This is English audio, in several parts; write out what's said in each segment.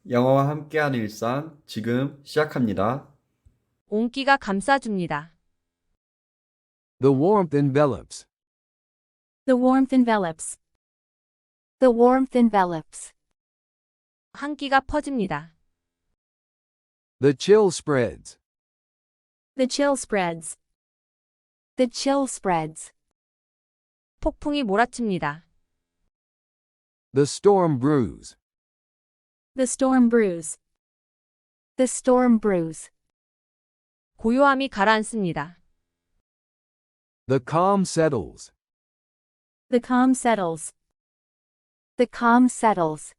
영어와 함께하는 일상 지금 시작합니다. 온기가 감싸줍니다. The warmth envelops. The warmth envelops. The warmth envelops. 한기가 퍼집니다. The chill spreads. The chill spreads. The chill spreads. 폭풍이 몰아칩니다. The storm brews. The storm brews. The storm brews. 고요함이 가라앉습니다. The calm settles. The calm settles. The calm settles.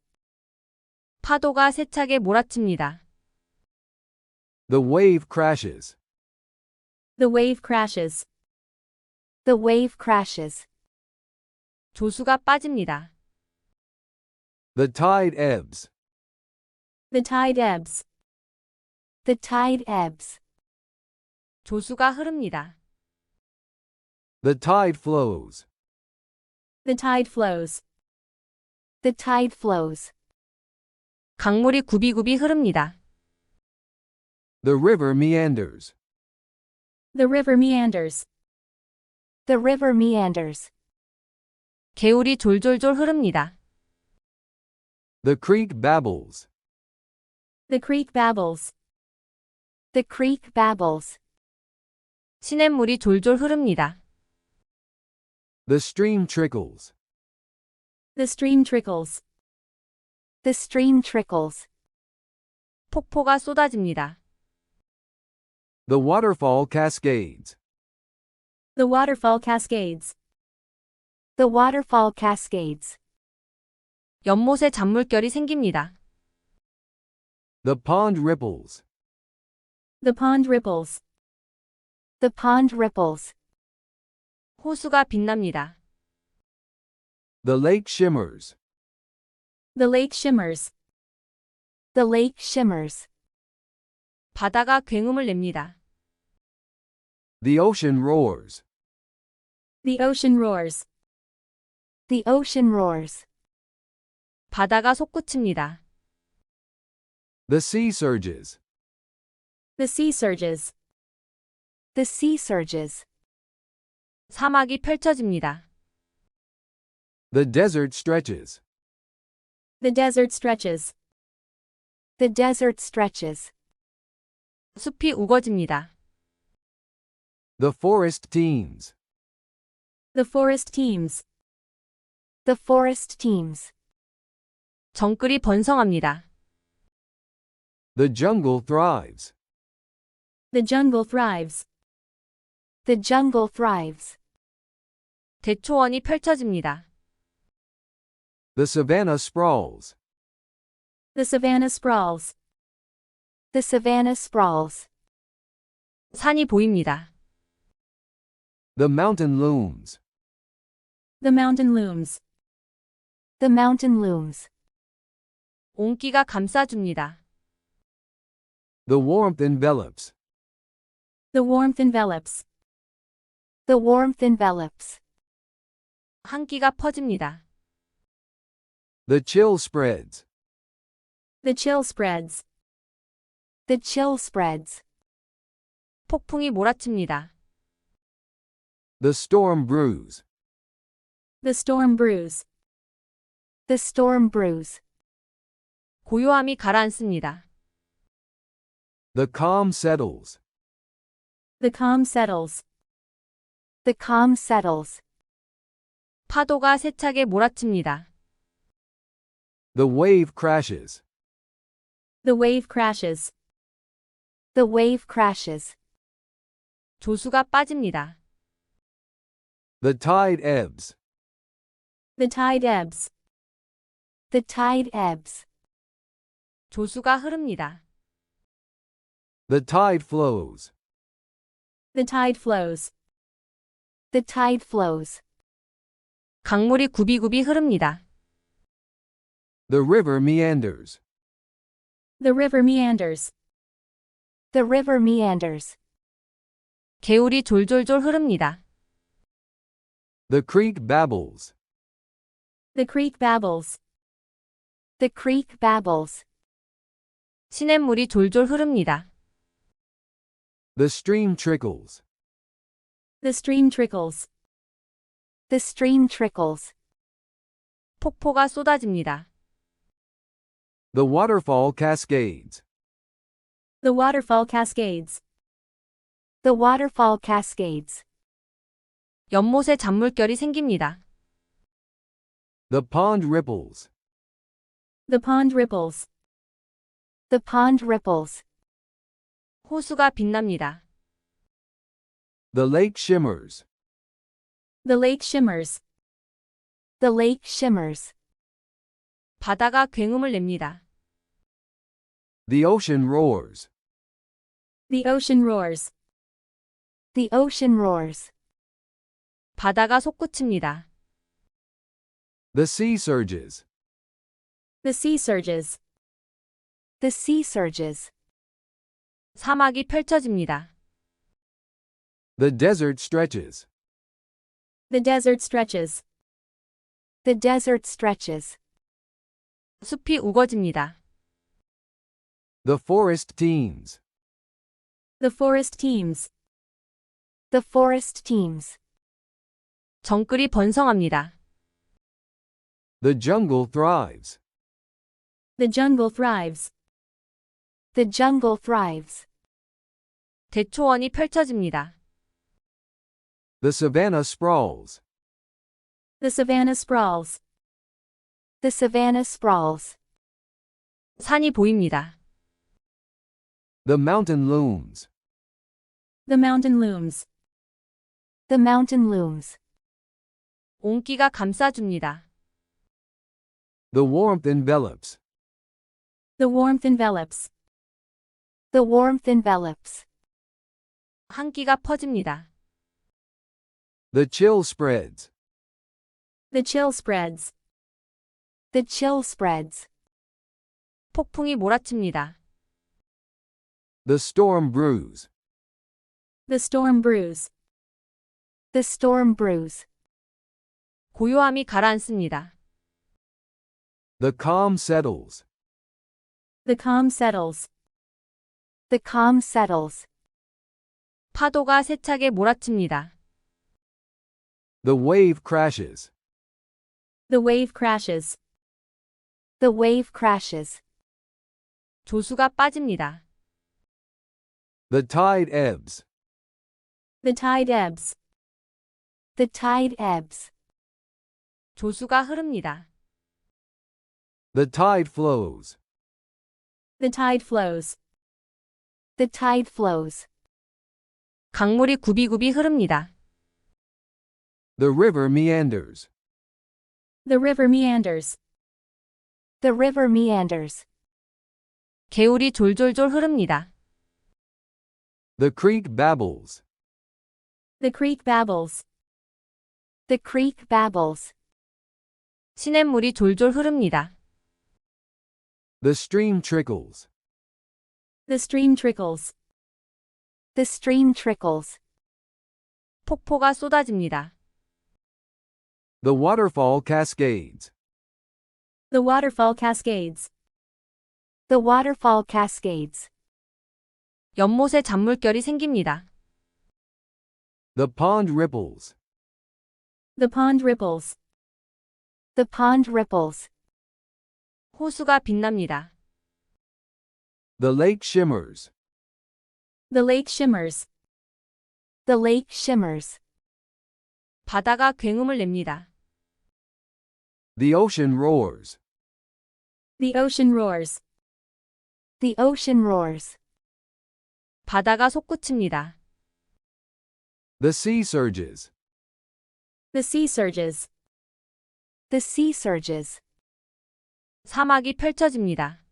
파도가 세차게 몰아칩니다. The wave crashes. The wave crashes. The wave crashes. 조수가 빠집니다. The tide ebbs. The tide ebbs. The tide ebbs. 조수가 흐릅니다. The tide flows. The tide flows. The tide flows. 강물이 굽이굽이 흐릅니다. The river meanders. The river meanders. The river meanders. 개울이 졸졸졸 흐릅니다. The creek babbles. The creek babbles. The creek babbles. 시냇물이 졸졸 흐릅니다. The stream trickles. The stream trickles. The stream trickles. 폭포가 쏟아집니다. The waterfall cascades. The waterfall cascades. The waterfall cascades. 연못에 잔물결이 생깁니다. The pond ripples. The pond ripples. The pond ripples. 호수가 빛납니다. The lake shimmers. The lake shimmers. The lake shimmers. 바다가 굉음을 냅니다. The ocean roars. The ocean roars. The ocean roars. 바다가 솟구칩니다. The sea surges. The sea surges. The sea surges. 사막이 펼쳐집니다. The desert stretches. The desert stretches. The desert stretches. 숲이 우거집니다. The forest teems. The forest teems. The forest teems. 정글이 번성합니다. The jungle thrives. The jungle thrives. The jungle thrives. 대초원이 펼쳐집니다. The savanna sprawls. The savanna sprawls. The savanna sprawls. 산이 보입니다. The mountain looms. The mountain looms. The mountain looms. 온기가 감싸줍니다. The warmth envelops. The warmth envelops. The warmth envelops. 한기가 퍼집니다. The chill spreads. The chill spreads. The chill spreads. 폭풍이 몰아칩니다. The storm brews. The storm brews. The storm brews. 고요함이 가라앉습니다. The calm settles. The calm settles. The calm settles. 파도가 세차게 몰아칩니다. The wave crashes. The wave crashes. The wave crashes. 조수가 빠집니다. The tide ebbs. The tide ebbs. The tide ebbs. 조수가 흐릅니다. The tide flows. The tide flows. The tide flows. 강물이 굽이굽이 흐릅니다. The river meanders. The river meanders. The river meanders. 개울이 졸졸졸 흐릅니다. The creek babbles. The creek babbles. The creek babbles. 시냇물이 졸졸 흐릅니다. The stream trickles. The stream trickles. The stream trickles. 폭포가 쏟아집니다. The waterfall cascades. The waterfall cascades. The waterfall cascades. 연못에 잔물결이 생깁니다. The pond ripples. The pond ripples. The pond ripples. 호수가 빛납니다. The lake shimmers. The lake shimmers. The lake shimmers. 바다가 굉음을 냅니다. The ocean roars. The ocean roars. The ocean roars. 바다가 솟구칩니다. The sea surges. The sea surges. The sea surges. 사막이 펼쳐집니다. The desert stretches. The desert stretches. The desert stretches. 숲이 우거집니다. The forest teems. The forest teems. The forest teems. 정글이 번성합니다. The jungle thrives. The jungle thrives. The jungle thrives. 대초원이 펼쳐집니다. The savanna sprawls. The savanna sprawls. The savanna sprawls. 산이 보입니다. The mountain looms. The mountain looms. The mountain looms. 온기가 감싸줍니다. The warmth envelops. The warmth envelops. The warmth envelops. 한기가 퍼집니다. The chill spreads. The chill spreads. The chill spreads. 폭풍이 몰아칩니다. The storm brews. The storm brews. The storm brews. 고요함이 가라앉습니다. The calm settles. The calm settles. The calm settles. 파도가 세차게 몰아칩니다. The wave crashes. The wave crashes. The wave crashes. 조수가 빠집니다. The tide ebbs. The tide ebbs. The tide ebbs. 조수가 흐릅니다. The tide flows. The tide flows. The tide flows. 강물이 굽이굽이 흐릅니다. The river meanders. The river meanders. The river meanders. 개울이 졸졸졸 흐릅니다. The creek babbles. The creek babbles. The creek babbles. 시냇물이 졸졸 흐릅니다. The stream trickles. The stream trickles. The stream trickles. 폭포가 쏟아집니다. The waterfall cascades. The waterfall cascades. The waterfall cascades. 연못에 잔물결이 생깁니다. The pond ripples. The pond ripples. The pond ripples. 호수가 빛납니다. The lake shimmers. The lake shimmers. The lake shimmers. 바다가 굉음을 냅니다. The ocean roars. The ocean roars. The ocean roars. 바다가 솟구칩니다. The sea surges. The sea surges. The sea surges. 사막이 펼쳐집니다.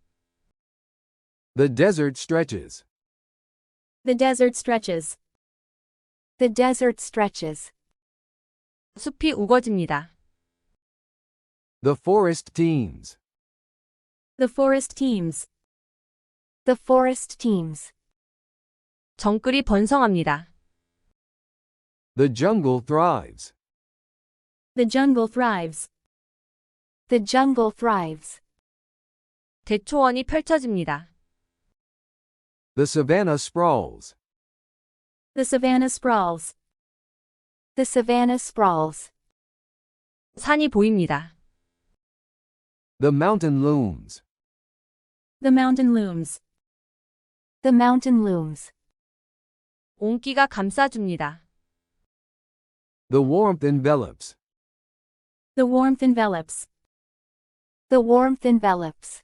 The desert stretches. The desert stretches. The desert stretches. 숲이 우거집니다. The forest teems. The forest teems. The forest teems. 정글이 번성합니다. The jungle thrives. The jungle thrives. The jungle thrives. 대초원이 펼쳐집니다. The savanna sprawls. The savanna sprawls. The savanna sprawls. 산이 보입니다. The mountain looms. The mountain looms. The mountain looms. 온기가 감싸줍니다. The warmth envelops. The warmth envelops. The warmth envelops.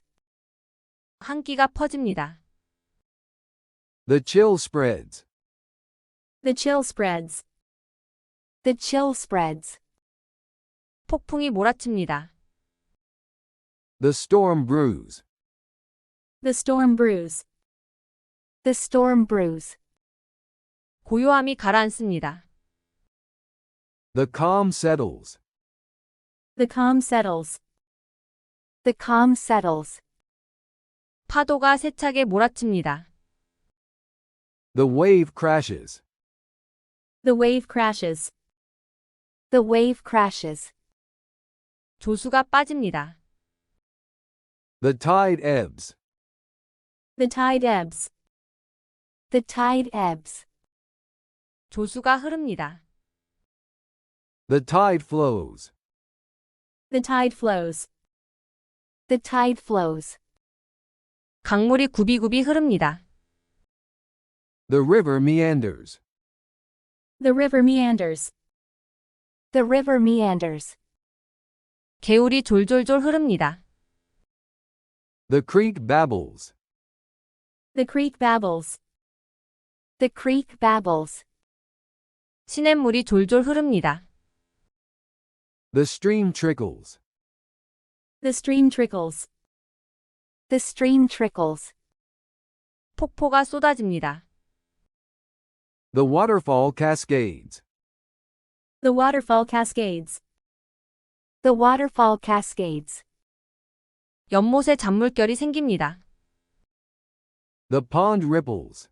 한기가 퍼집니다. The chill spreads. The chill spreads. The chill spreads. 폭풍이 몰아칩니다. The storm brews. The storm brews. The storm brews. 고요함이 가라앉습니다. The calm settles. The calm settles. The calm settles. 파도가 세차게 몰아칩니다. The wave crashes. The wave crashes. The wave crashes. 조수가 빠집니다. The tide ebbs. The tide ebbs. The tide ebbs. 조수가 흐릅니다. The tide flows. The tide flows. The tide flows. 강물이 굽이굽이 흐릅니다. The river meanders. The river meanders. The river meanders. 개울이 졸졸졸 흐릅니다. The creek babbles. The creek babbles. The creek babbles. 시냇물이 졸졸 흐릅니다. The stream trickles. The stream trickles. The stream trickles. 폭포가 쏟아집니다. The waterfall cascades. The waterfall cascades. The waterfall cascades. 연못에 잔물결이 생깁니다. The pond ripples.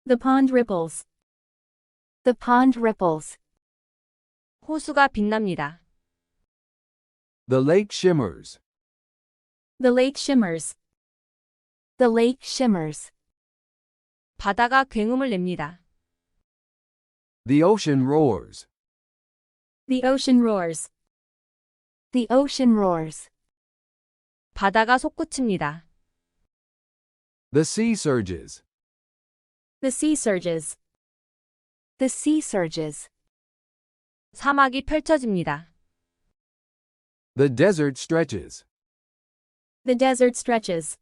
The pond ripples. The pond ripples. 호수가 빛납니다. The lake shimmers. The lake shimmers. The lake shimmers. 바다가 굉음을 냅니다. The ocean roars. The ocean roars. The ocean roars. 바다가 솟구칩니다. The sea surges. The sea surges. The sea surges. 사막이 펼쳐집니다. The desert stretches. The desert stretches.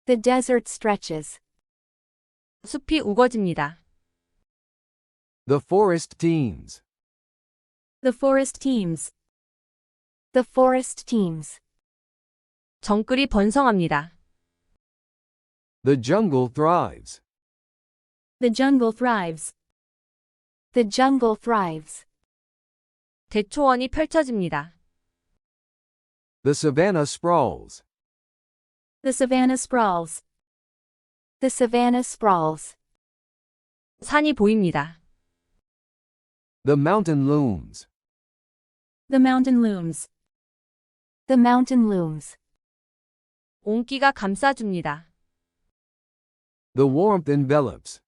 The desert stretches. 숲이 우거집니다. The forest teems. The forest teems. The forest teems. 정글이 번성합니다. The jungle thrives. The jungle thrives. The jungle thrives. 대초원이 펼쳐집니다. The savanna sprawls. The savanna sprawls. The savanna sprawls. 산이 보입니다. The mountain looms. The mountain looms. The mountain looms. 온기가 감싸줍니다. The warmth envelops.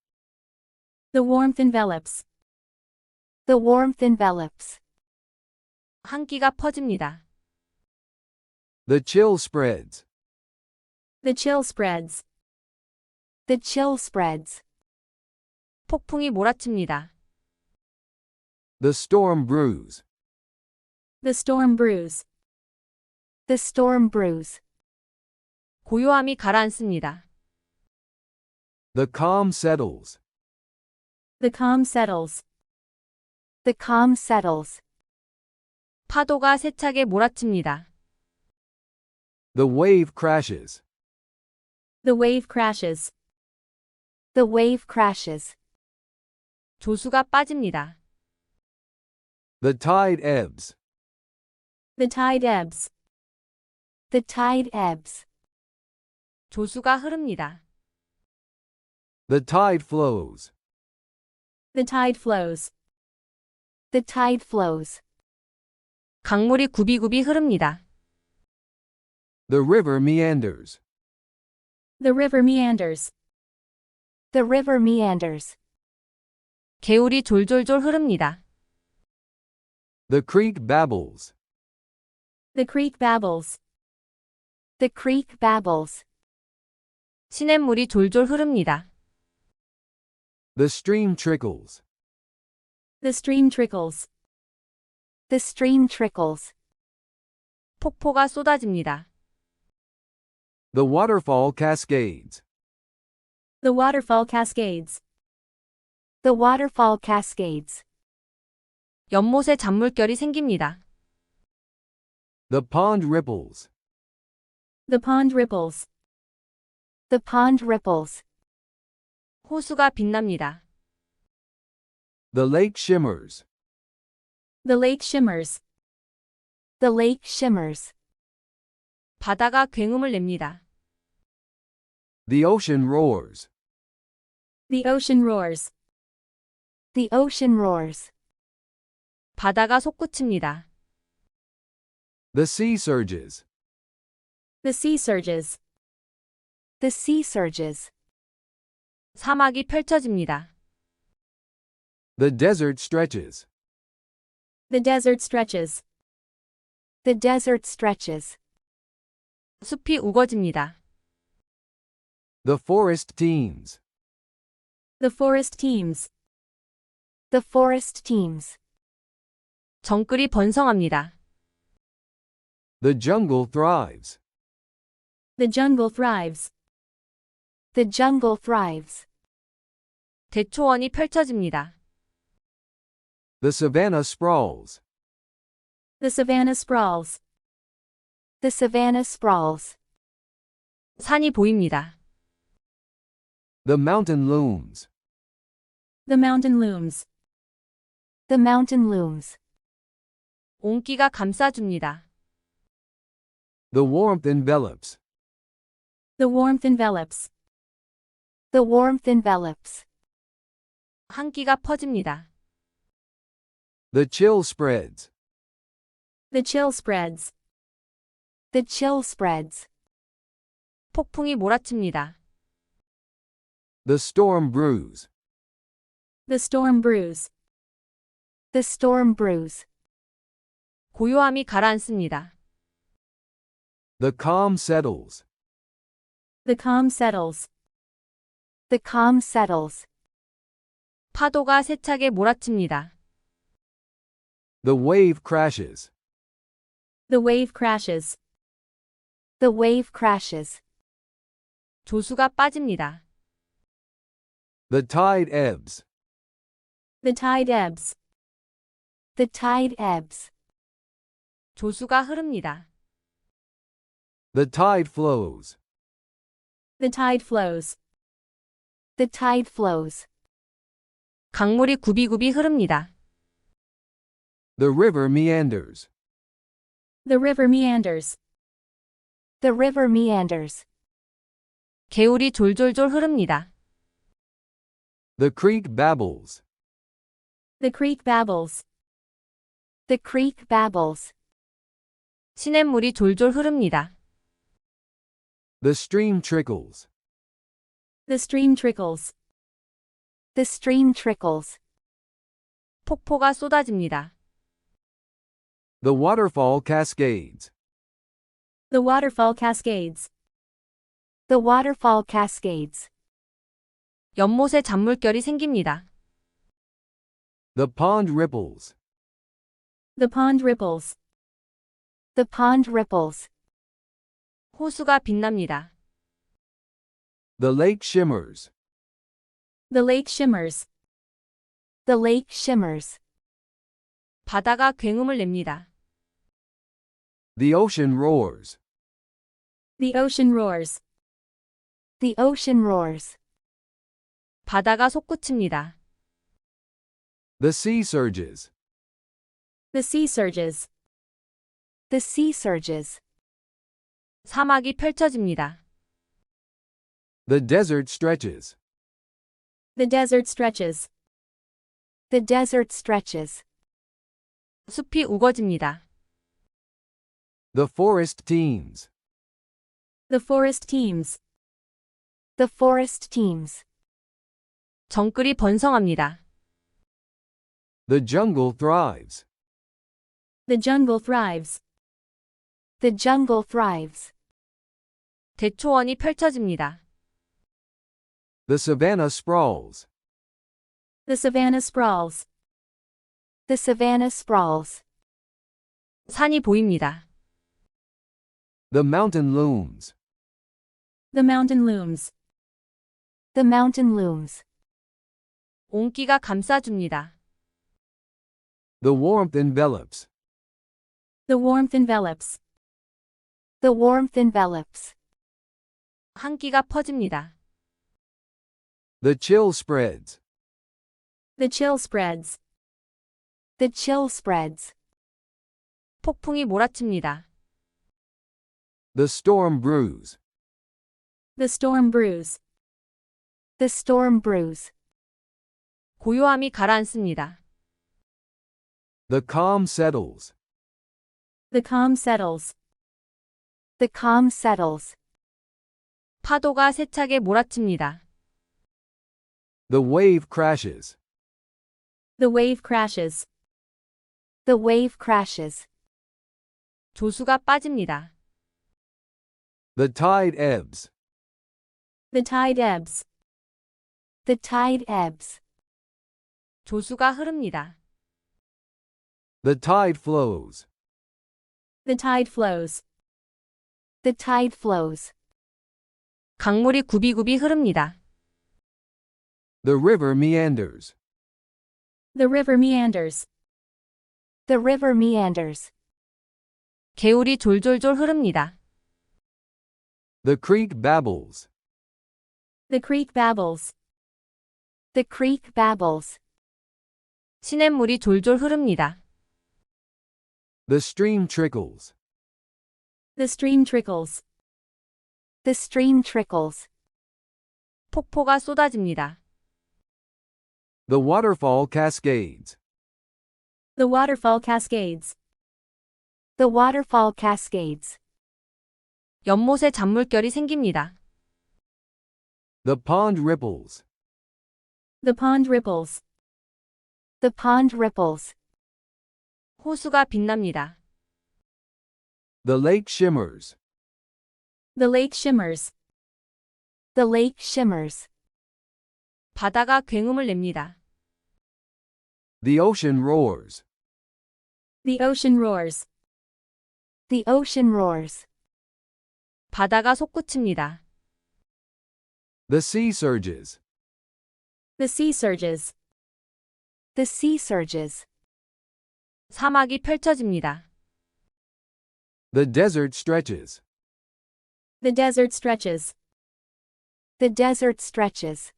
The warmth envelops. The warmth envelops. 한기가 퍼집니다. The chill spreads. The chill spreads. The chill spreads. 폭풍이 몰아칩니다. The storm brews. The storm brews. The storm brews. 고요함이 가라앉습니다. The calm settles. The calm settles. The calm settles. 파도가 세차게 몰아칩니다. The wave crashes. The wave crashes. The wave crashes. 조수가 빠집니다. The tide ebbs. The tide ebbs. The tide ebbs. 조수가 흐릅니다. The tide flows. The tide flows. The tide flows. 강물이 굽이굽이 흐릅니다. The river meanders. The river meanders. The river meanders. 개울이 졸졸졸 흐릅니다. The creek babbles. The creek babbles. The creek babbles. 시냇물이 졸졸 흐릅니다. The stream trickles. The stream trickles. The stream trickles. 폭포가 쏟아집니다. The waterfall cascades. The waterfall cascades. The waterfall cascades. 연못에 잔물결이 생깁니다. The pond ripples. The pond ripples. The pond ripples. 호수가 빛납니다. The lake shimmers. The lake shimmers. The lake shimmers. 바다가 굉음을 냅니다. The ocean roars. The ocean roars. The ocean roars. 바다가 솟구칩니다. The sea surges. The sea surges. The sea surges. 사막이 펼쳐집니다. The desert stretches. The desert stretches. The desert stretches. 숲이 우거집니다. The forest teems. The forest teems. The forest teems. 정글이 번성합니다. The jungle thrives. The jungle thrives. The jungle thrives. 대초원이 펼쳐집니다. The savanna sprawls. The savanna sprawls. The savanna sprawls. 산이 보입니다. The mountain looms. The mountain looms. The mountain looms. 온기가 감싸줍니다. The warmth envelops. The warmth envelops. The warmth envelops. 한기가 퍼집니다. The chill spreads. The chill spreads. The chill spreads. 폭풍이 몰아칩니다. The storm brews. The storm brews. The storm brews. 고요함이 가라앉습니다. The calm settles. The calm settles. The calm settles. 파도가 세차게 몰아칩니다. The wave crashes. The wave crashes. The wave crashes. 조수가 빠집니다. The tide ebbs. The tide ebbs. The tide ebbs. 조수가 흐릅니다. The tide flows. The tide flows. The tide flows. 강물이 굽이굽이 흐릅니다. The river meanders. The river meanders. The river meanders. 개울이 졸졸졸 흐릅니다. The creek babbles. The creek babbles. The creek babbles. 시냇물이 졸졸 흐릅니다. The stream trickles. The stream trickles. The stream trickles. 폭포가 쏟아집니다. The waterfall cascades. The waterfall cascades. The waterfall cascades. 연못에 잔물결이 생깁니다. The pond ripples. The pond ripples. The pond ripples. 호수가 빛납니다. The lake shimmers. The lake shimmers. The lake shimmers. 바다가 굉음을 냅니다. The ocean roars. The ocean roars. The ocean roars. 바다가 솟구칩니다. The sea surges. The sea surges. The sea surges. 사막이 펼쳐집니다. The desert stretches. The desert stretches. The desert stretches. 숲이 우거집니다. The forest teems. The forest teems. The forest teems. 정글이 번성합니다. The jungle thrives. The jungle thrives. The jungle thrives. 대초원이 펼쳐집니다. The savanna sprawls. The savanna sprawls. The savanna sprawls. 산이 보입니다. The mountain looms. The mountain looms. The mountain looms. 온기가 감싸줍니다. The warmth envelops. The warmth envelops. The warmth envelops. 한기가 퍼집니다. The chill spreads. The chill spreads. The chill spreads. 폭풍이 몰아칩니다. The storm brews. The storm brews. The storm brews. 고요함이 가라앉습니다. The calm settles. The calm settles. The calm settles. 파도가 세차게 몰아칩니다. The wave crashes. The wave crashes. The wave crashes. 조수가 빠집니다. The tide ebbs. The tide ebbs. The tide ebbs. 조수가 흐릅니다. The tide flows. The tide flows. The tide flows. 강물이 굽이굽이 흐릅니다. The river meanders. The river meanders. The river meanders. 개울이 졸졸졸 흐릅니다. The creek babbles. The creek babbles. The creek babbles. 시냇물이 졸졸 흐릅니다. The stream trickles. The stream trickles. The stream trickles. 폭포가 쏟아집니다. The waterfall cascades. The waterfall cascades. The waterfall cascades. 연못에 잔물결이 생깁니다. The pond ripples. The pond ripples. The pond ripples. 호수가 빛납니다. The lake shimmers. The lake shimmers. The lake shimmers. 바다가 굉음을 냅니다. The ocean roars. The ocean roars. The ocean roars. 바다가 솟구칩니다. The sea surges. The sea surges. The sea surges. 사막이 펼쳐집니다. The desert stretches. The desert stretches. The desert stretches.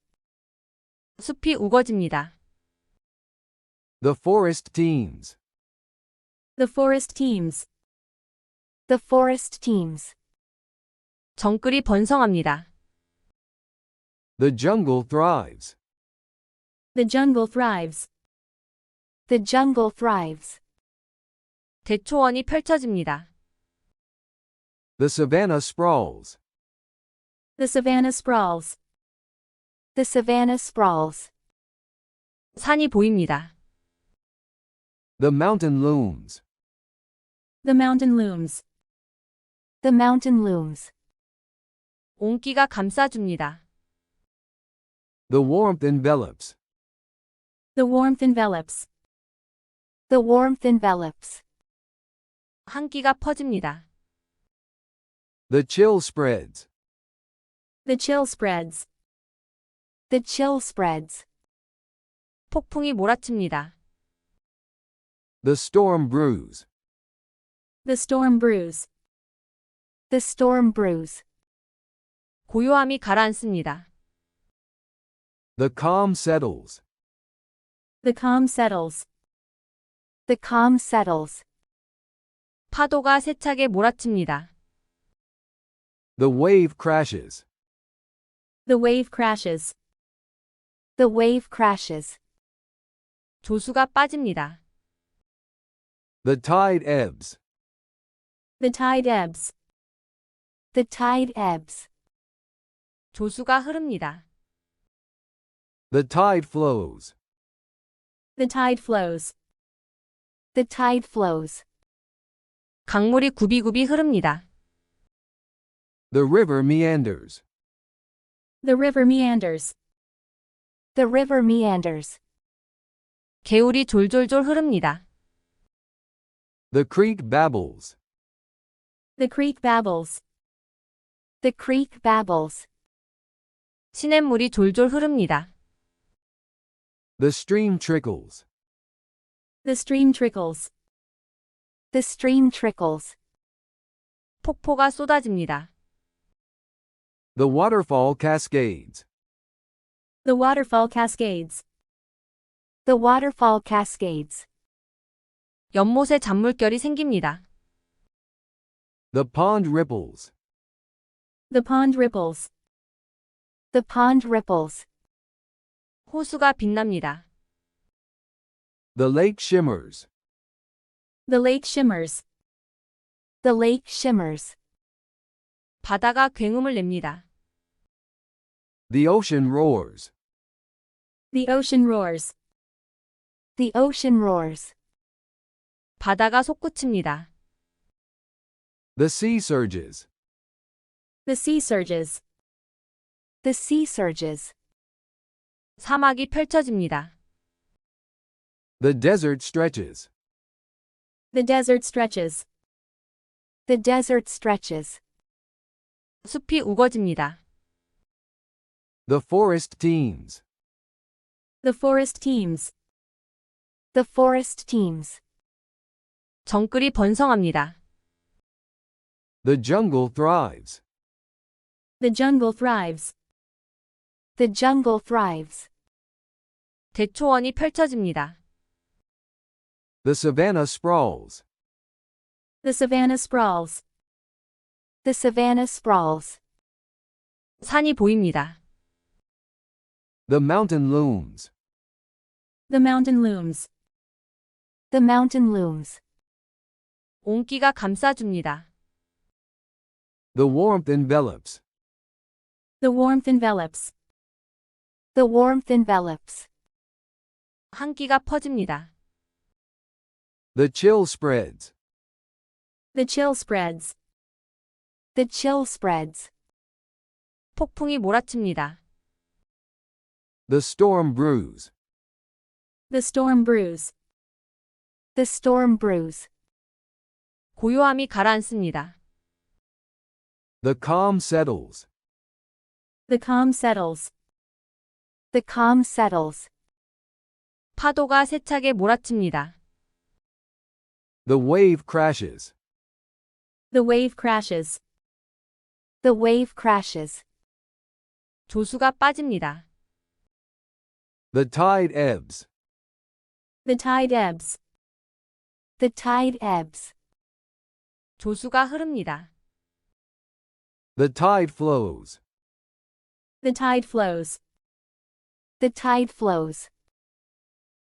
숲이 우거집니다. The forest teems. The forest teems. The forest teems. 정글이 번성합니다. The jungle thrives. The jungle thrives. The jungle thrives. 대초원이 펼쳐집니다. The savanna sprawls. The savanna sprawls. The savanna sprawls. 산이 보입니다. The mountain looms. The mountain looms. The mountain looms. 온기가 감싸줍니다. The warmth envelops. The warmth envelops. The warmth envelops. 한기가 퍼집니다. The chill spreads. The chill spreads. The chill spreads. 폭풍이 몰아칩니다. The storm brews. The storm brews. The storm brews. 고요함이 가라앉습니다. The calm settles. The calm settles. The calm settles. 파도가 세차게 몰아칩니다. The wave crashes. The wave crashes. The wave crashes. 조수가 빠집니다. The tide ebbs. The tide ebbs. The tide ebbs. 조수가 흐릅니다. The tide flows. The tide flows. The tide flows. 강물이 굽이굽이 흐릅니다. The river meanders. The river meanders. The river meanders. 개울이 졸졸졸 흐릅니다. The creek babbles. The creek babbles. The creek babbles. 시냇물이 졸졸 흐릅니다. The stream trickles. The stream trickles. The stream trickles. 폭포가 쏟아집니다. The waterfall cascades. The waterfall cascades. The waterfall cascades. 연못에 잔물결이 생깁니다. The pond ripples. The pond ripples. The pond ripples. 호수가 빛납니다. The lake shimmers. The lake shimmers. The lake shimmers. 바다가 굉음을 냅니다. The ocean roars. The ocean roars. The ocean roars. 바다가 솟구칩니다. The sea surges. The sea surges. The sea surges. 사막이 펼쳐집니다. The desert stretches. The desert stretches. The desert stretches. 숲이 우거집니다. The forest teems. The forest teems. The forest teems. 정글이 번성합니다. The jungle thrives. The jungle thrives. The jungle thrives. 대초원이 펼쳐집니다. The savanna sprawls. The savanna sprawls. The savanna sprawls. 산이 보입니다. The mountain looms. The mountain looms. The mountain looms. 온기가 감싸줍니다. The warmth envelops. The warmth envelops. The warmth envelops. 한기가 퍼집니다. The chill spreads. The chill spreads. The chill spreads. 폭풍이 몰아칩니다. The storm brews. The storm brews. The storm brews. 고요함이 가라앉습니다. The calm settles. The calm settles. The calm settles. 파도가 세차게 몰아칩니다. The wave crashes. The wave crashes. The wave crashes. 조수가 빠집니다. The tide ebbs. The tide ebbs. The tide ebbs. 조수가 흐릅니다. The tide flows. The tide flows. The tide flows.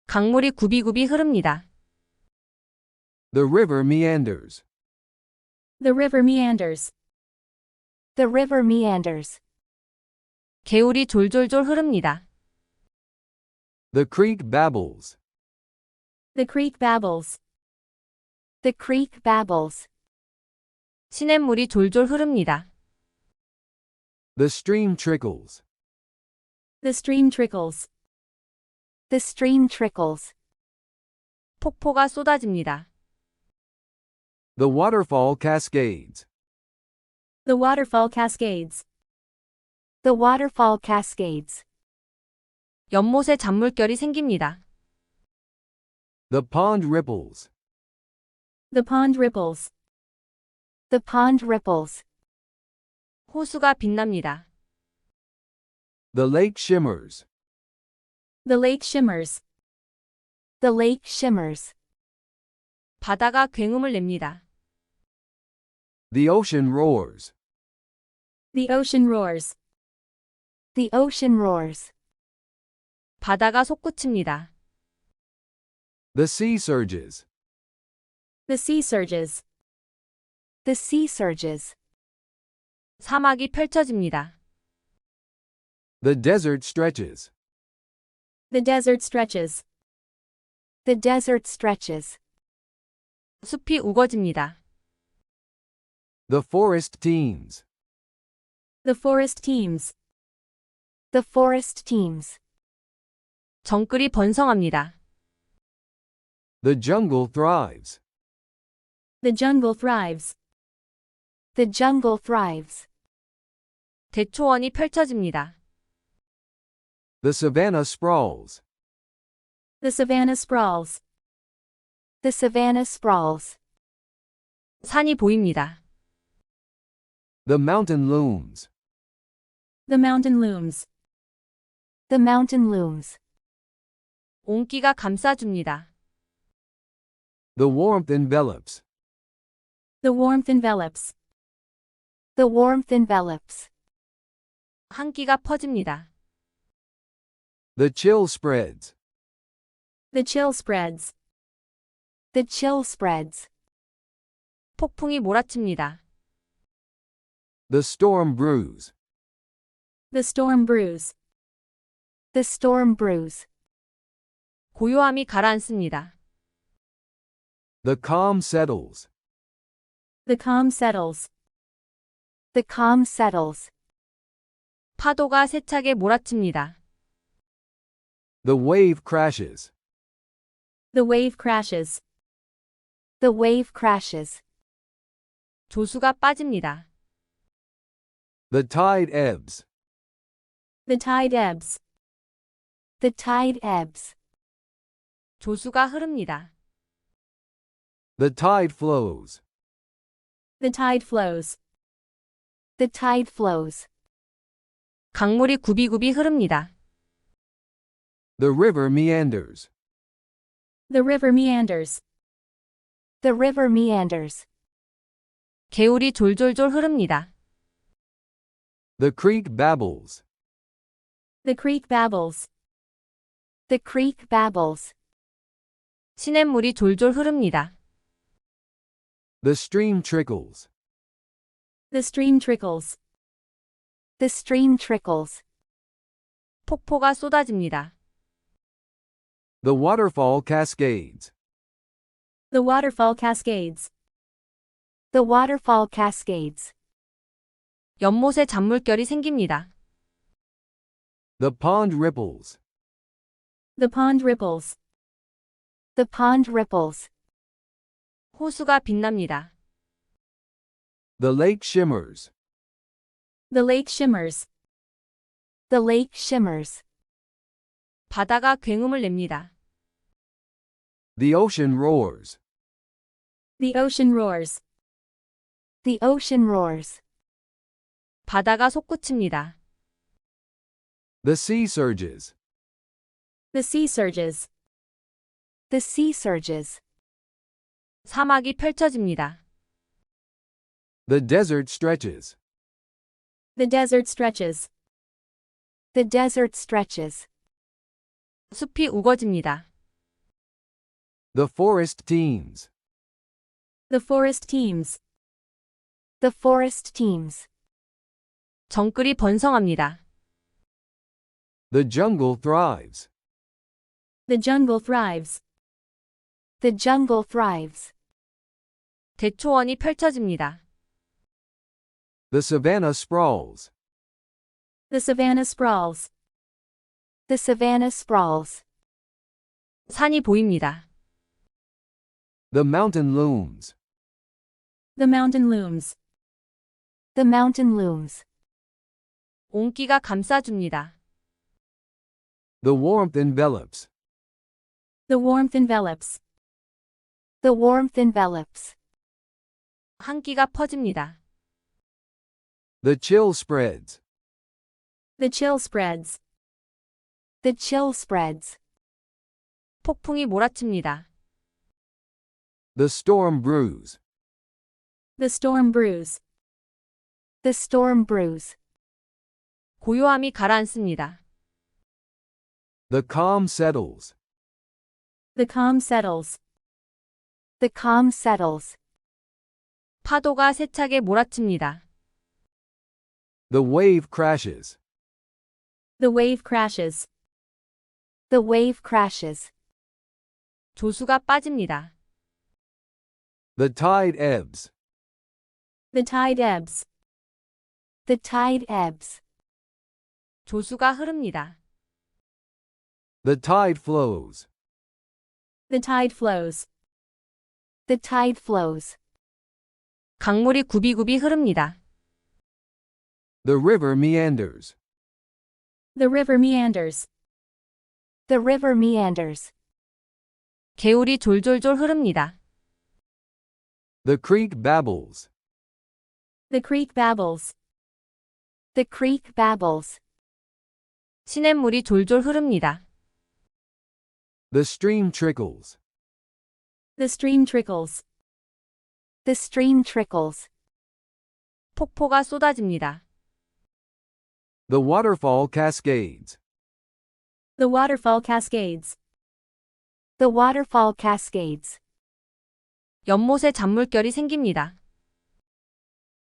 강물이 굽이굽이 흐릅니다. The river meanders. The river meanders. The river meanders. 개울이 졸졸졸 흐릅니다. The creek babbles. The creek babbles. The creek babbles. 시냇물이 졸졸 흐릅니다. The stream trickles. The stream trickles. The stream trickles. 폭포가 쏟아집니다. The waterfall cascades. The waterfall cascades. The waterfall cascades. 연못에 잔물결이 생깁니다. The pond ripples. The pond ripples. The pond ripples. 호수가 빛납니다. The lake shimmers. The lake shimmers. The lake shimmers. 바다가 굉음을 냅니다. The ocean roars. The ocean roars. The ocean roars. 바다가 솟구칩니다. The sea surges. The sea surges. The sea surges. 사막이 펼쳐집니다. The desert stretches. The desert stretches. The desert stretches. 숲이 우거집니다. The forest teems. The forest teems. The forest teems. 정글이 번성합니다. The jungle thrives. The jungle thrives. The jungle thrives. 대초원이 펼쳐집니다. The savanna sprawls. The savanna sprawls. The savanna sprawls. 산이 보입니다. The mountain looms. The mountain looms. The mountain looms. 온기가 감싸줍니다. The warmth envelops. The warmth envelops. The warmth envelops. 한기가 퍼집니다. The chill spreads. The chill spreads. The chill spreads. 폭풍이 몰아칩니다. The storm brews. The storm brews. The storm brews. 고요함이 가라앉습니다. The calm settles. The calm settles. The calm settles. 파도가 세차게 몰아칩니다. The wave crashes. The wave crashes. The wave crashes. 조수가 빠집니다. The tide ebbs. The tide ebbs. The tide ebbs. 조수가 흐릅니다. The tide flows. The tide flows. The tide flows. 강물이 굽이굽이 흐릅니다. The river meanders. The river meanders. The river meanders. 개울이 졸졸졸 흐릅니다. The creek babbles. The creek babbles. The creek babbles. 시냇물이 졸졸 흐릅니다. The stream trickles. The stream trickles. The stream trickles. 폭포가 쏟아집니다. The waterfall cascades. The waterfall cascades. The waterfall cascades. 연못에 잔물결이 생깁니다. The pond ripples. The pond ripples. The pond ripples. 호수가 빛납니다. The lake shimmers. The lake shimmers. The lake shimmers. 바다가 굉음을 냅니다. The ocean roars. The ocean roars. The ocean roars. 바다가 솟구칩니다. The sea surges. The sea surges. The sea surges. 사막이 펼쳐집니다. The desert stretches. The desert stretches. The desert stretches. 숲이 우거집니다. The forest teems. The forest teems. The forest teems. 정글이 번성합니다. The jungle thrives. The jungle thrives. The jungle thrives. 대초원이 펼쳐집니다. The savanna sprawls. The savanna sprawls. The savanna sprawls. 산이 보입니다. The mountain looms. The mountain looms. The mountain looms. 온기가 감싸줍니다. The warmth envelops. The warmth envelops. The warmth envelops. 한기가 퍼집니다. The chill spreads. The chill spreads. The chill spreads. 폭풍이 몰아칩니다. The storm brews. The storm brews. The storm brews. 고요함이 가라앉습니다. The calm settles. The calm settles. The calm settles. 파도가 세차게 몰아칩니다. The wave crashes. The wave crashes. The wave crashes. 조수가 빠집니다. The tide ebbs. The tide ebbs. The tide ebbs. 조수가 흐릅니다. The tide flows. The tide flows. The tide flows. 강물이 굽이굽이 흐릅니다. The river meanders. The river meanders. The river meanders. 개울이 졸졸졸 흐릅니다. The creek babbles. The creek babbles. The creek babbles. 시냇물이 졸졸 흐릅니다. The stream trickles. The stream trickles. The stream trickles. 폭포가 쏟아집니다. The waterfall cascades. The waterfall cascades. The waterfall cascades. 연못에 잔물결이 생깁니다.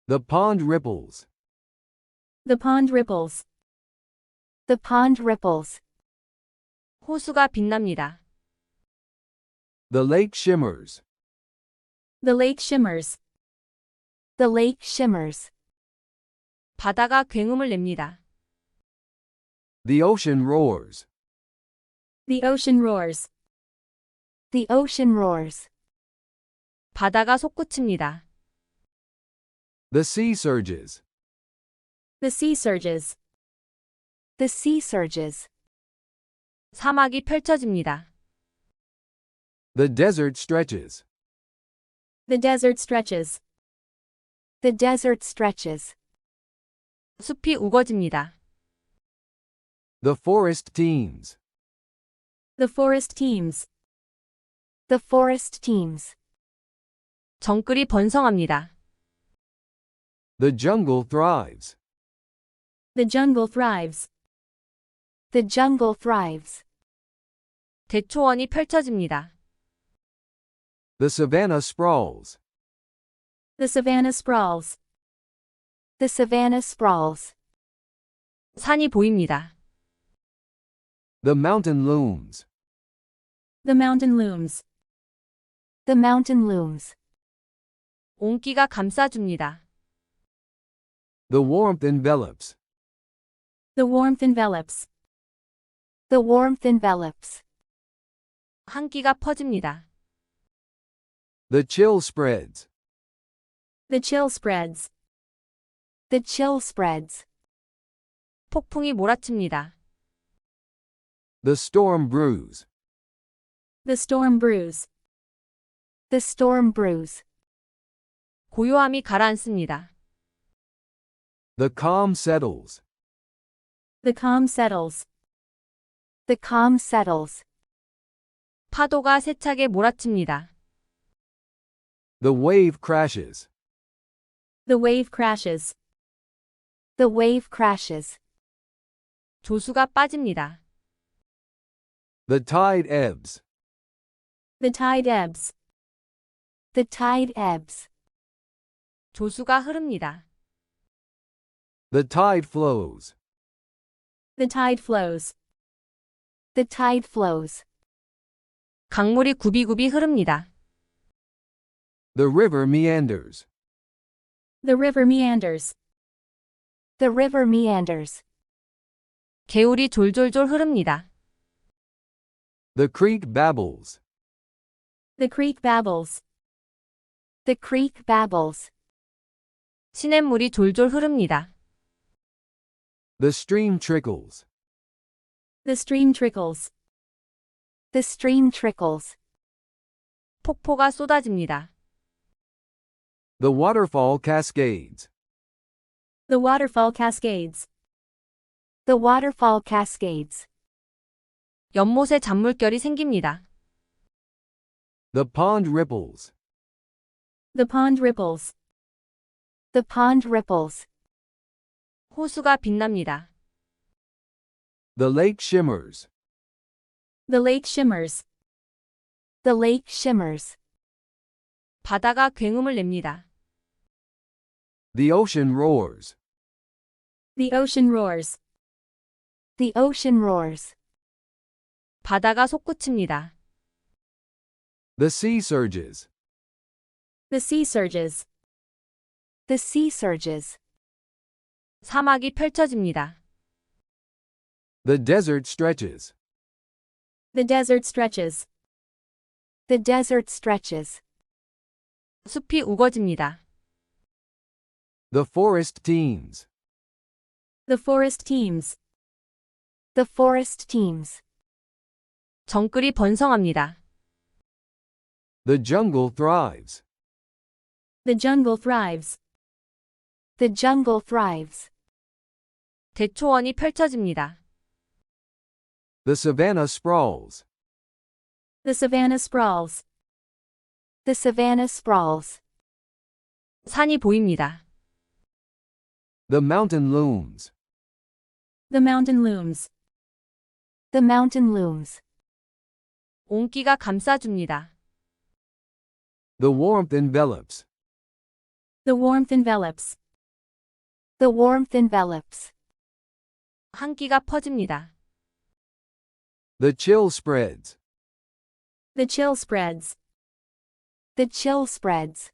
The pond ripples. The pond ripples. The pond ripples. 호수가 빛납니다. The lake shimmers. The lake shimmers. The lake shimmers. 바다가 굉음을 냅니다. The ocean roars. The ocean roars. The ocean roars. 바다가 솟구칩니다. The sea surges. The sea surges. The sea surges. 사막이 펼쳐집니다. The desert stretches. The desert stretches. The desert stretches. 숲이 우거집니다. The forest teems. The forest teems. The forest teems. 정글이 번성합니다. The jungle thrives. The jungle thrives. The jungle thrives. 대초원이 펼쳐집니다. The savanna sprawls. The savanna sprawls. The savanna sprawls. 산이 보입니다. The mountain looms. The mountain looms. The mountain looms. 온기가 감싸줍니다. The warmth envelops. The warmth envelops. The warmth envelops. 한기가 퍼집니다. The chill spreads. The chill spreads. The chill spreads. 폭풍이 몰아칩니다. The storm brews. The storm brews. The storm brews. 고요함이 가라앉습니다. The calm settles. The calm settles. The calm settles. 파도가 세차게 몰아칩니다. The wave crashes. The wave crashes. The wave crashes. 조수가 빠집니다. The tide ebbs. The tide ebbs. The tide ebbs. 조수가 흐릅니다. The tide flows. The tide flows. The tide flows. 강물이 굽이굽이 흐릅니다. The river meanders. The river meanders. The river meanders. 개울이 졸졸졸 흐릅니다. The creek babbles. The creek babbles. The creek babbles. 시냇물이 졸졸 흐릅니다. The stream trickles. The stream trickles. The stream trickles. 폭포가 쏟아집니다. The waterfall cascades. The waterfall cascades. The waterfall cascades. 연못에 잔물결이 생깁니다. The pond ripples. The pond ripples. The pond ripples. 호수가 빛납니다. The lake shimmers. The lake shimmers. The lake shimmers. 바다가 굉음을 냅니다. The ocean roars. The ocean roars. The ocean roars. 바다가 솟구칩니다. The sea surges. The sea surges. The sea surges. 사막이 펼쳐집니다. The desert stretches. The desert stretches. The desert stretches. 숲이 우거집니다. The forest teems. The forest teems. The forest teems. 정글이 번성합니다. The jungle thrives. The jungle thrives. The jungle thrives. 대초원이 펼쳐집니다. The savanna sprawls. The savanna sprawls. The savanna sprawls. 산이 보입니다. The mountain looms. The mountain looms. The mountain looms. 온기가 감싸줍니다. The warmth envelops. The warmth envelops. The warmth envelops. 한기가 퍼집니다. The chill spreads. The chill spreads. The chill spreads.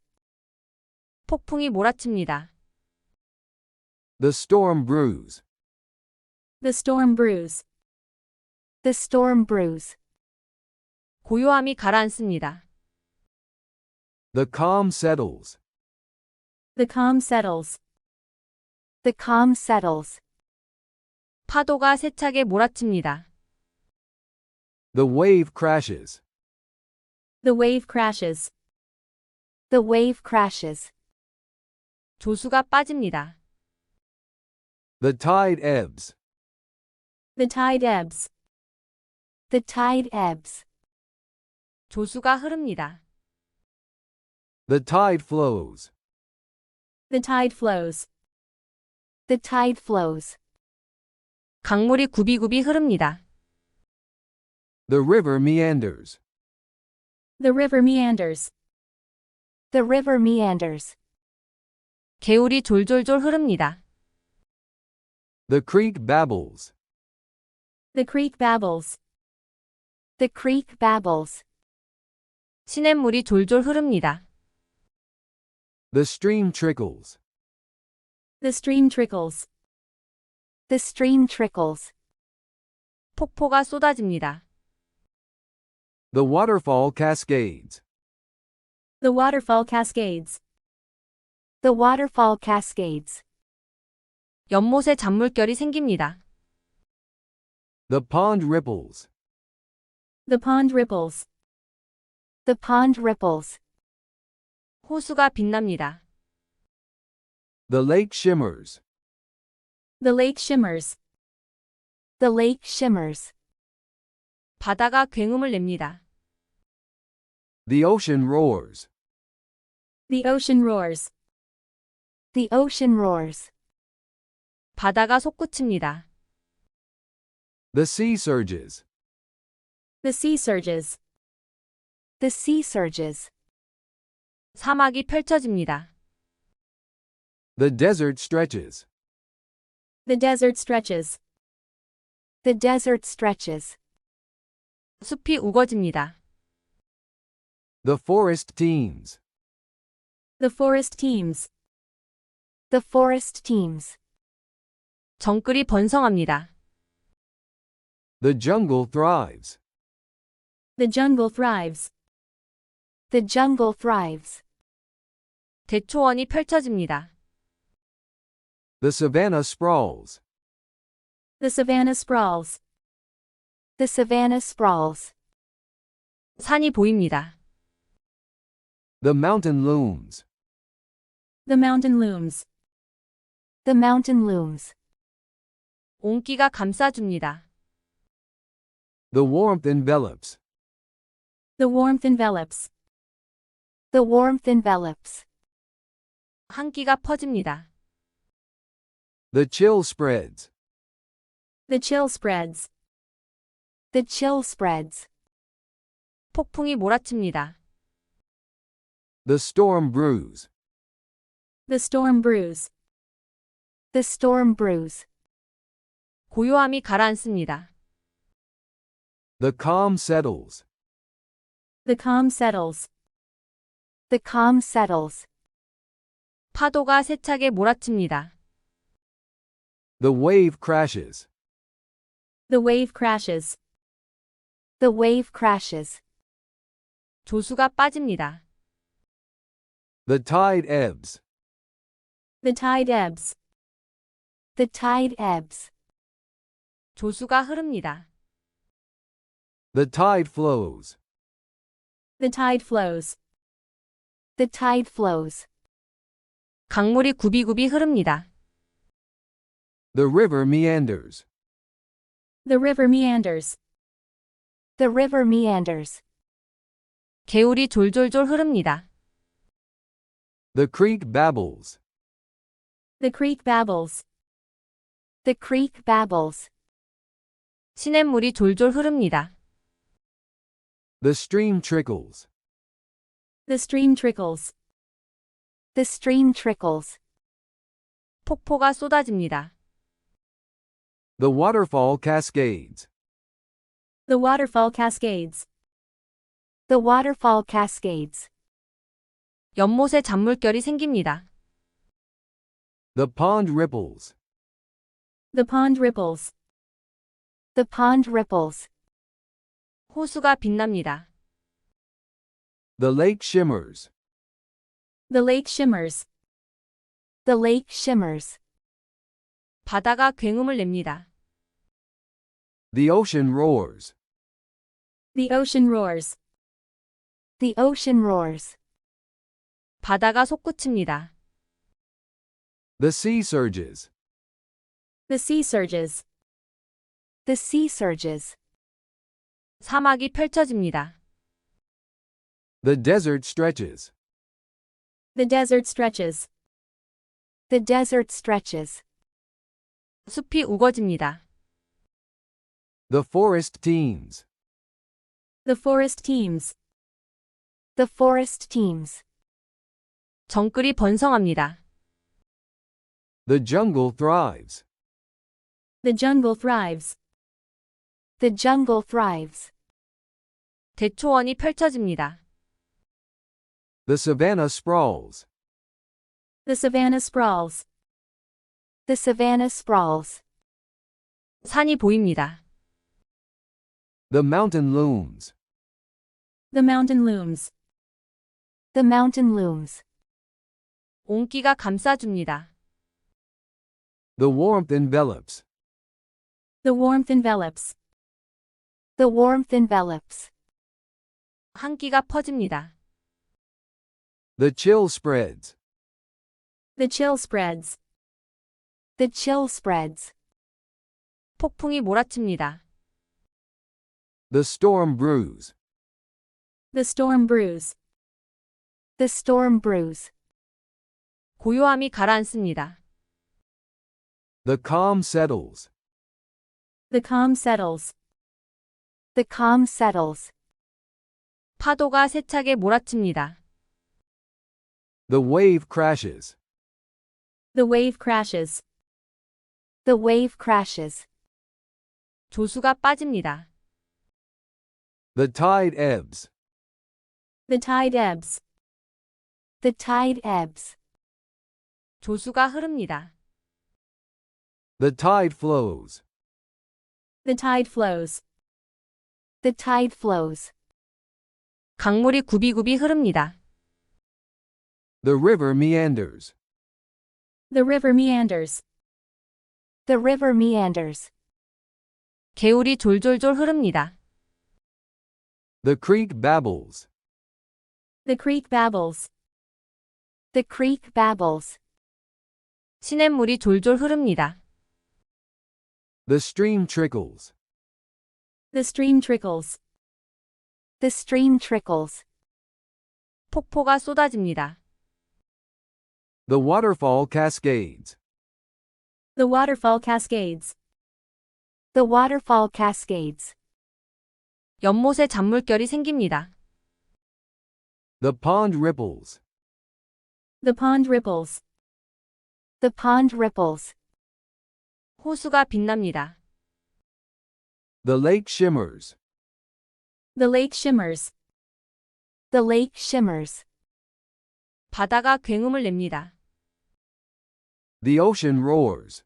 폭풍이 몰아칩니다. The storm brews. The storm brews. The storm brews. 고요함이 가라앉습니다. The calm settles. The calm settles. The calm settles. 파도가 세차게 몰아칩니다. The wave crashes. The wave crashes. The wave crashes. 조수가 빠집니다. The tide ebbs. The tide ebbs. The tide ebbs. 조수가 흐릅니다. The tide flows. The tide flows. The tide flows. 강물이 굽이굽이 흐릅니다. The river meanders. The river meanders. The river meanders. 개울이 졸졸졸 흐릅니다. The creek babbles. The creek babbles. The creek babbles. 시냇물이 졸졸 흐릅니다. The stream trickles. The stream trickles. The stream trickles. 폭포가 쏟아집니다. The waterfall cascades. The waterfall cascades. The waterfall cascades. 연못에 잔물결이 생깁니다. The pond ripples. The pond ripples. The pond ripples. 호수가 빛납니다. The lake shimmers. The lake shimmers. The lake shimmers. 바다가 굉음을 냅니다. The ocean roars. The ocean roars. The ocean roars. 바다가 솟구칩니다. The sea surges. The sea surges. The sea surges. 사막이 펼쳐집니다. The desert stretches. The desert stretches. The desert stretches. 숲이 우거집니다. The forest teems. The forest teems. The forest teems. 정글이 번성합니다. The jungle thrives. The jungle thrives. The jungle thrives. 대초원이 펼쳐집니다. The savanna sprawls. The savanna sprawls. The savanna sprawls. 산이 보입니다. The mountain looms. The mountain looms. The mountain looms. 온기가 감싸줍니다. The warmth envelops. The warmth envelops. The warmth envelops. 한기가 퍼집니다. The chill spreads. The chill spreads. The chill spreads. 폭풍이 몰아칩니다. The storm brews. The storm brews. The storm brews. 고요함이 가라앉습니다. The calm settles. The calm settles. The calm settles. 파도가 세차게 몰아칩니다. The wave crashes. The wave crashes. The wave crashes. 조수가 빠집니다. The tide ebbs. The tide ebbs. The tide ebbs. 조수가 흐릅니다. The tide flows. The tide flows. The tide flows. 강물이 굽이굽이 흐릅니다. The river meanders. The river meanders. The river meanders. 개울이 졸졸졸 흐릅니다. The creek babbles. The creek babbles. The creek babbles. 시냇물이 졸졸 흐릅니다. The stream trickles. The stream trickles. The stream trickles. 폭포가 쏟아집니다. The waterfall cascades. The waterfall cascades. The waterfall cascades. 연못에 잔물결이 생깁니다. The pond ripples. The pond ripples. The pond ripples. 호수가 빛납니다. The lake shimmers. The lake shimmers. The lake shimmers. 바다가 굉음을 냅니다. The ocean roars. The ocean roars. The ocean roars. 바다가 솟구칩니다. The sea surges. The sea surges. The sea surges. 사막이 펼쳐집니다. The desert stretches. The desert stretches. The desert stretches. 숲이 우거집니다. The forest teems. The forest teems. The forest teems. 정글이 번성합니다. The jungle thrives. The jungle thrives. The jungle thrives. 대초원이 펼쳐집니다. The savanna sprawls. The savanna sprawls. The savanna sprawls. 산이 보입니다. The mountain looms. The mountain looms. The mountain looms. 온기가 감싸줍니다. The warmth envelops. The warmth envelops. The warmth envelops. 한기가 퍼집니다. The chill spreads. The chill spreads. The chill spreads. 폭풍이 몰아칩니다. The storm brews. The storm brews. The storm brews. 고요함이 가라앉습니다. The calm settles. The calm settles. The calm settles. 파도가 세차게 몰아칩니다. The wave crashes. The wave crashes. The wave crashes. 조수가 빠집니다. The tide ebbs. The tide ebbs. The tide ebbs. 조수가 흐릅니다. The tide flows. The tide flows. The tide flows. 강물이 굽이굽이 흐릅니다. The river meanders. The river meanders. The river meanders. 개울이 졸졸졸 흐릅니다. The creek babbles. The creek babbles. The creek babbles. 시냇물이 졸졸 흐릅니다. The stream trickles. The stream trickles. The stream trickles. 폭포가 쏟아집니다. The waterfall cascades. The waterfall cascades. The waterfall cascades. 연못에 잔물결이 생깁니다. The pond ripples. The pond ripples. The pond ripples. 호수가 빛납니다. The lake shimmers. The lake shimmers. The lake shimmers. 바다가 굉음을 냅니다. The ocean roars.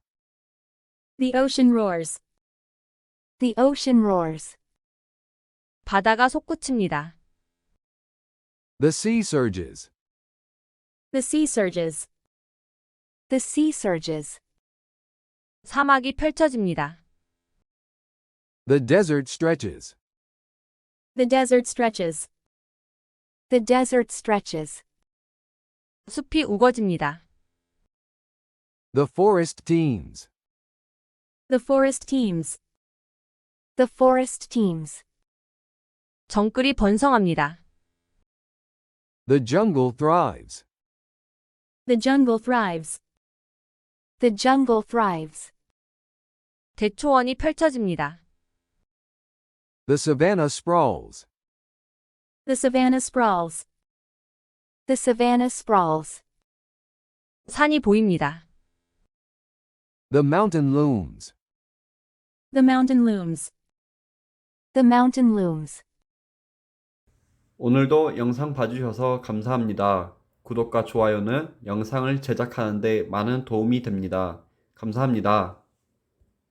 The ocean roars. The ocean roars. 바다가 솟구칩니다. The sea surges. The sea surges. The sea surges. 사막이 펼쳐집니다. The desert stretches. The desert stretches. The desert stretches. 숲이 우거집니다. The forest teems. The forest teems. The forest teems. 정글이 번성합니다. The jungle thrives. The jungle thrives. The jungle thrives. 대초원이 펼쳐집니다. The savanna sprawls. The savanna sprawls. The savanna sprawls. 산이 보입니다. The mountain looms. The mountain looms. The mountain looms. 오늘도 영상 봐주셔서 감사합니다. 구독과 좋아요는 영상을 제작하는 데 많은 도움이 됩니다. 감사합니다.